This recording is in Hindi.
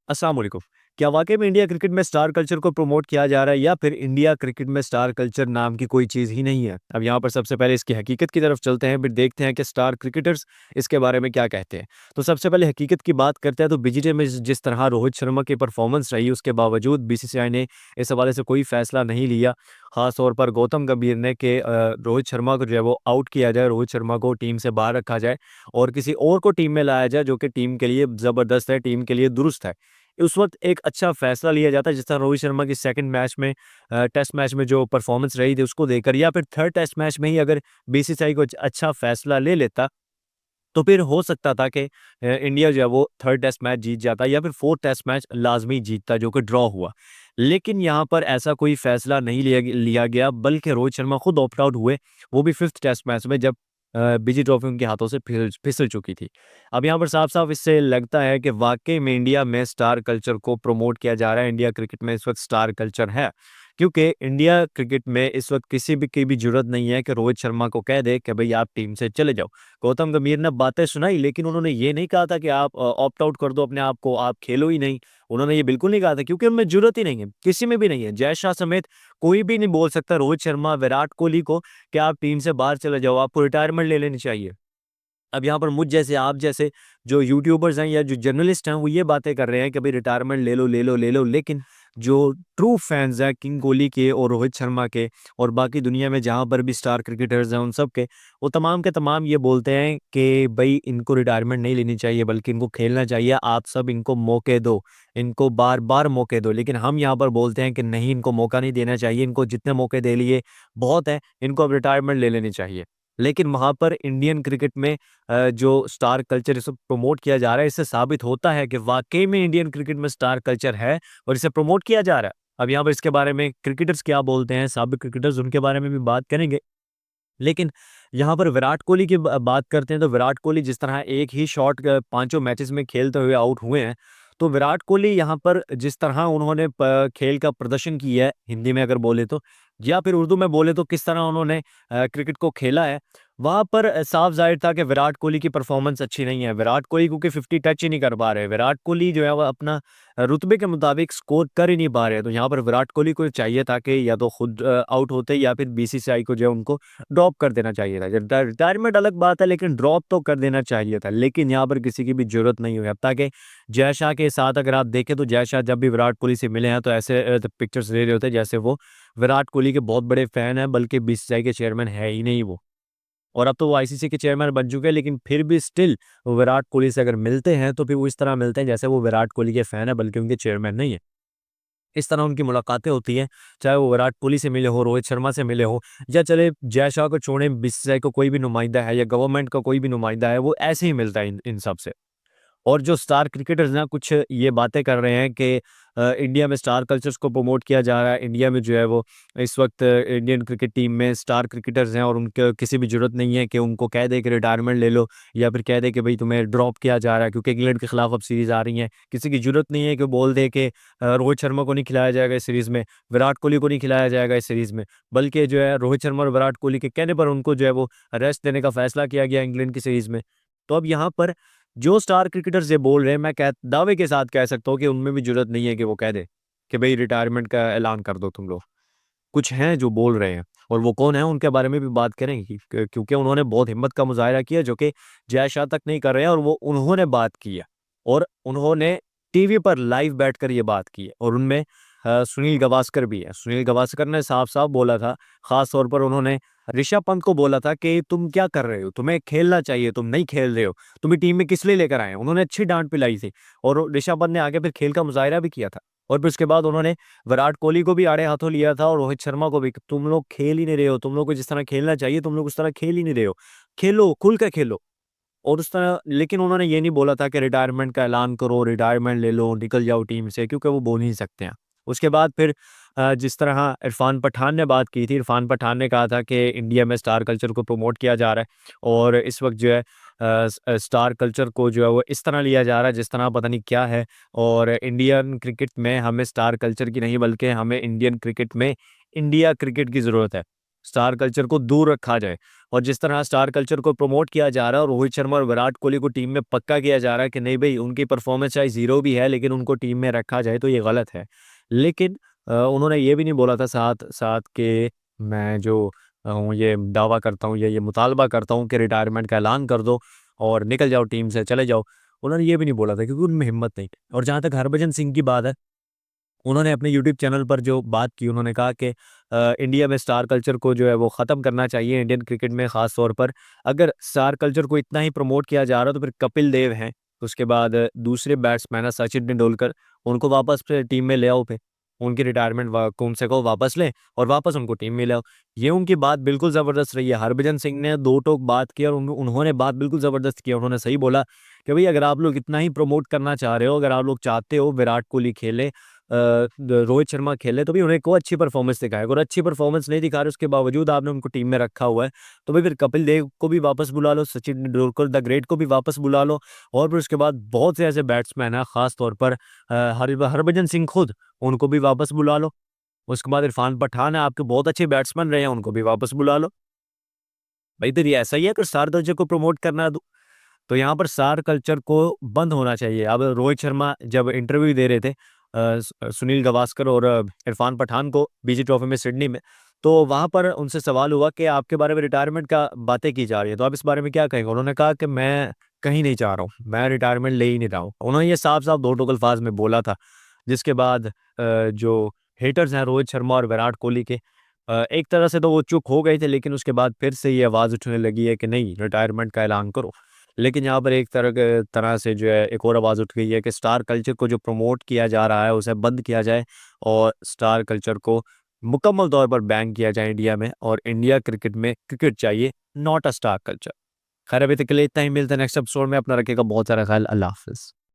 अस्सलाम वालेकुम। क्या वाक़ई में इंडिया क्रिकेट में स्टार कल्चर को प्रमोट किया जा रहा है या फिर इंडिया क्रिकेट में स्टार कल्चर नाम की कोई चीज़ ही नहीं है? अब यहाँ पर सबसे पहले इसकी हकीकत की तरफ चलते हैं, फिर देखते हैं कि स्टार क्रिकेटर्स इसके बारे में क्या कहते हैं। तो सबसे पहले हकीकत की बात करते हैं तो बीजीटीआई में जिस तरह रोहित शर्मा की परफॉर्मेंस रही, उसके बावजूद बीसीसीआई ने इस हवाले से कोई फ़ैसला नहीं लिया। ख़ास तौर पर गौतम गंभीर ने कि रोहित शर्मा को जो है वो आउट किया जाए, रोहित शर्मा को टीम से बाहर रखा जाए और किसी और को टीम में लाया जाए जो कि टीम के लिए ज़बरदस्त है, टीम के लिए दुरुस्त है। उस वक़्त एक अच्छा फ़ैसला लिया जाता है, जिस तरह रोहित शर्मा की सेकंड मैच में टेस्ट मैच में जो परफ़ॉर्मेंस रही थी उसको देखकर, या फिर थर्ड टेस्ट मैच में ही अगर बीसीसीआई कुछ अच्छा फ़ैसला ले लेता, तो फिर हो सकता था कि इंडिया जो है वो थर्ड टेस्ट मैच जीत जाता या फिर फोर्थ टेस्ट मैच लाज़मी जीतता, जो कि ड्रॉ हुआ। लेकिन यहाँ पर ऐसा कोई फ़ैसला नहीं लिया गया, बल्कि रोहित शर्मा खुद ऑप्ट आउट हुए, वो भी फिफ्थ टेस्ट मैच में, जब बीजी ट्रॉफ़ी उनके हाथों से फिसल चुकी थी। अब यहाँ पर साफ-साफ इससे लगता है कि वाक़ई में इंडिया में स्टार कल्चर को प्रमोट किया जा रहा है, इंडिया क्रिकेट में इस वक़्त स्टार कल्चर है। क्योंकि इंडिया क्रिकेट में इस वक़्त किसी भी की भी ज़रूरत नहीं है कि रोहित शर्मा को कह दे कि भई आप टीम से चले जाओ। गौतम गंभीर ने बातें सुनाई, लेकिन उन्होंने ये नहीं कहा था कि आप ऑप्ट आउट कर दो अपने आप को, आप खेलो ही नहीं। उन्होंने ये बिल्कुल नहीं कहा था, क्योंकि उनमें ज़रूरत ही नहीं है, किसी में भी नहीं है। जय शाह समेत कोई भी नहीं बोल सकता रोहित शर्मा, विराट कोहली को कि आप टीम से बाहर चले जाओ, आपको रिटायरमेंट ले लेनी चाहिए। अब यहाँ पर मुझ जैसे, आप जैसे जो यूट्यूबर्स हैं या जो जर्नलिस्ट हैं, वो ये बातें कर रहे हैं कि भाई रिटायरमेंट ले लो, ले लो, ले लो। लेकिन जो ट्रू फैन्स हैं किंग कोहली के और रोहित शर्मा के और बाकी दुनिया में जहाँ पर भी स्टार क्रिकेटर्स हैं उन सब वो तमाम के तमाम ये बोलते हैं कि भाई इनको रिटायरमेंट नहीं लेनी चाहिए, बल्कि इनको खेलना चाहिए। आप सब इनको मौके दो, इनको बार-बार मौके दो। लेकिन हम यहाँ पर बोलते हैं कि नहीं, इनको मौका नहीं देना चाहिए, इनको जितने मौके दे लिए बहुत है, इनको अब रिटायरमेंट ले लेनी चाहिए। लेकिन वहाँ पर इंडियन क्रिकेट में जो स्टार कल्चर इसे प्रमोट किया जा रहा है, इससे साबित होता है कि वाक़ई में इंडियन क्रिकेट में स्टार कल्चर है और इसे प्रमोट किया जा रहा है। अब यहाँ पर इसके बारे में क्रिकेटर्स क्या बोलते हैं, साबिक क्रिकेटर्स, उनके बारे में भी बात करेंगे। लेकिन यहाँ पर विराट कोहली की ब बात करते हैं, तो विराट कोहली जिस तरह एक ही शॉट पाँचों मैचेज़ में खेलते हुए आउट हुए हैं, तो विराट कोहली यहाँ पर जिस तरह उन्होंने प खेल का प्रदर्शन किया है, हिंदी में अगर बोले तो, या फिर उर्दू में बोले तो किस तरह उन्होंने क्रिकेट को खेला है, वहाँ पर साफ ज़ाहिर था कि विराट कोहली की परफ़ॉर्मेंस अच्छी नहीं है। विराट कोहली क्योंकि 50 टच ही नहीं कर पा रहे। विराट कोहली जो है वो अपना रुतबे के मुताबिक स्कोर कर ही नहीं पा रहे। तो यहाँ पर विराट कोहली को चाहिए था कि या तो खुद आउट होते, या फिर बीसीसीआई को जो है उनको ड्रॉप कर देना चाहिए था। रिटायरमेंट अलग बात है, लेकिन ड्रॉप तो कर देना चाहिए था। लेकिन यहाँ पर किसी की भी ज़रूरत नहीं हुई। अब तक जय शाह के साथ अगर आप देखें, तो जय शाह जब भी विराट कोहली से मिले हैं तो ऐसे पिक्चर्स ले रहे होते हैं जैसे वो विराट कोहली के बहुत बड़े फ़ैन हैं, बल्कि बीसीसीआई के चेयरमैन है ही नहीं वो। और अब तो वो आईसीसी के चेयरमैन बन चुके हैं, लेकिन फिर भी स्टिल वो विराट कोहली से अगर मिलते हैं, तो फिर वो इस तरह मिलते हैं जैसे वो विराट कोहली के फ़ैन हैं, बल्कि उनके चेयरमैन नहीं है। इस तरह उनकी मुलाकातें होती हैं, चाहे वो विराट कोहली से मिले हों, रोहित शर्मा से मिले हों, या चले जय शाह को छोड़ें, बीसीसीआई का कोई भी नुमाइंदा है या गवर्नमेंट का कोई भी नुमाइंदा है, वो ऐसे ही मिलता है इन इन सब से। और जो स्टार क्रिकेटर्स हैं कुछ ये बातें कर रहे हैं कि इंडिया में स्टार कल्चर्स को प्रमोट किया जा रहा है। इंडिया में जो है वो इस वक़्त इंडियन क्रिकेट टीम में स्टार क्रिकेटर्स हैं और उनके किसी भी ज़रूरत नहीं है कि उनको कह दें कि रिटायरमेंट ले लो, या फिर कह दें कि भई तुम्हें ड्रॉप किया जा रहा है, क्योंकि इंग्लैंड के खिलाफ अब सीरीज़ आ रही हैं। किसी की ज़रूरत नहीं है कि बोल दे कि रोहित शर्मा को नहीं खिलाया जाएगा इस सीरीज़ में, विराट कोहली को नहीं खिलाया जाएगा इस सीरीज़ में। बल्कि जो है रोहित शर्मा और विराट कोहली के कहने पर उनको जो है वो रेस्ट देने का फैसला किया गया इंग्लैंड की सीरीज़ में। तो अब यहाँ पर जो स्टार क्रिकेटर्स ये बोल रहे हैं, मैं कह दावे के साथ कह सकता हूँ कि उनमें भी ज़रूरत नहीं है कि वो कह दें कि भई रिटायरमेंट का ऐलान कर दो तुम लोग। कुछ हैं जो बोल रहे हैं, और वो कौन है उनके बारे में भी बात करेंगे, क्योंकि उन्होंने बहुत हिम्मत का मुज़ाहिरा किया, जो कि जय शाह तक नहीं कर रहे हैं, और वो उन्होंने बात की है। और उन्होंने टीवी पर लाइव बैठकर ये बात की है, और उनमें सुनील गावस्कर भी है। सुनील गावस्कर ने साफ-साफ बोला था, ख़ास तौर पर उन्होंने ऋषभ पंत को बोला था कि तुम क्या कर रहे हो? तुम्हें खेलना चाहिए, तुम नहीं खेल रहे हो। तुम्हें टीम में किस लिए लेकर आए हैं? उन्होंने अच्छी डाँट पिलाई थी, और ऋषभ पंत ने आगे फिर खेल का मुज़ाहिरा भी किया था। और फिर उसके बाद उन्होंने विराट कोहली को भी आड़े हाथों लिया था, और रोहित शर्मा को भी, कि तुम लोग खेल ही नहीं रहे हो, तुम लोग को जिस तरह खेलना चाहिए तुम लोग उस तरह खेल ही नहीं रहे हो। खेलो, खुल के खेलो। और उस तरह, लेकिन उन्होंने ये नहीं बोला था कि रिटायरमेंट का ऐलान करो, रिटायरमेंट ले लो, निकल जाओ टीम से, क्योंकि वो बोल नहीं सकते हैं। उसके बाद फिर जिस तरह इरफान पठान ने बात की थी, इरफान पठान ने कहा था कि इंडिया में स्टार कल्चर को प्रमोट किया जा रहा है, और इस वक़्त जो है स्टार कल्चर को जो है वो इस तरह लिया जा रहा है जिस तरह पता नहीं क्या है, और इंडियन क्रिकेट में हमें स्टार कल्चर की नहीं, बल्कि हमें इंडियन क्रिकेट में इंडिया क्रिकेट की ज़रूरत है। स्टार कल्चर को दूर रखा जाए। और जिस तरह स्टार कल्चर को प्रमोट किया जा रहा है और रोहित शर्मा और विराट कोहली को टीम में पक्का किया जा रहा है कि नहीं भाई, उनकी परफॉर्मेंस चाहे जीरो भी है लेकिन उनको टीम में रखा जाए, तो ये गलत है। लेकिन उन्होंने ये भी नहीं बोला था साथ साथ के मैं जो हूँ ये दावा करता हूँ या ये मुतालबा करता हूँ कि रिटायरमेंट का ऐलान कर दो और निकल जाओ टीम से, चले जाओ। उन्होंने ये भी नहीं बोला था क्योंकि उनमें हिम्मत नहीं। और जहाँ तक हरभजन सिंह की बात है, उन्होंने अपने यूट्यूब चैनल पर जो बात की, उन्होंने कहा कि इंडिया में स्टार कल्चर को जो है वो ख़त्म करना चाहिए, इंडियन क्रिकेट में ख़ास तौर पर। अगर स्टार कल्चर को इतना ही प्रमोट किया जा रहा है तो फिर कपिल देव हैं, उसके बाद दूसरे बैट्समैन है सचिन तेंदुलकर, उनको वापस फिर टीम में ले आओ फिर। उनकी रिटायरमेंट को उनसे कहो वापस लें और वापस उनको टीम में ले आओ। ये उनकी बात बिल्कुल ज़बरदस्त रही है। हरभजन सिंह ने दो टोक बात की और उन्होंने बात बिल्कुल ज़बरदस्त की। उन्होंने सही बोला कि भाई अगर आप लोग इतना ही प्रमोट करना चाह रहे हो, अगर आप लोग चाहते हो विराट कोहली खेले, रोहित शर्मा खेले, तो भी उन्हें को अच्छी परफॉर्मेंस दिखाएगा। और अच्छी परफॉर्मेंस नहीं दिखा रहे उसके बावजूद आपने उनको टीम में रखा हुआ है, तो भाई फिर कपिल देव को भी वापस बुला लो, सचिन तेंदुलकर द ग्रेट को भी वापस बुला लो। और फिर उसके बाद बहुत से ऐसे बैट्समैन हैं, खास तौर पर हरभजन सिंह खुद, उनको भी वापस बुला लो। उसके बाद इरफान पठान है, आपके बहुत अच्छे बैट्समैन रहे हैं, उनको भी वापस बुला लो। भाई फिर ये ऐसा ही है, अगर स्टार कल्चर को प्रमोट करना है तो यहाँ पर स्टार कल्चर को बंद होना चाहिए। अब रोहित शर्मा जब इंटरव्यू दे रहे थे सुनील गावस्कर और इरफान पठान को बीजी ट्रॉफी में सिडनी में, तो वहाँ पर उनसे सवाल हुआ कि आपके बारे में रिटायरमेंट का बातें की जा रही है, तो आप इस बारे में क्या कहेंगे? उन्होंने कहा कि मैं कहीं नहीं चाह रहा हूँ, मैं रिटायरमेंट ले ही नहीं रहा हूँ। उन्होंने ये साफ साफ दो टोक अल्फाज में बोला था। जिसके बाद जो हेटर्स हैं रोहित शर्मा और विराट कोहली के, एक तरह से तो वो चुप हो गए थे, लेकिन उसके बाद फिर से ये आवाज़ उठने लगी है कि नहीं, रिटायरमेंट का ऐलान करो। लेकिन यहाँ पर एक तरह से जो है एक और आवाज़ उठ गई है कि स्टार कल्चर को जो प्रमोट किया जा रहा है उसे बंद किया जाए और स्टार कल्चर को मुकम्मल तौर पर बैन किया जाए इंडिया में, और इंडिया क्रिकेट में क्रिकेट चाहिए, नॉट अ स्टार कल्चर। खैर अभी तक के लिए इतना ही, मिलते हैं नेक्स्ट एपिसोड में। अपना रखेगा बहुत सारा ख्याल। अल्लाह हाफिज़।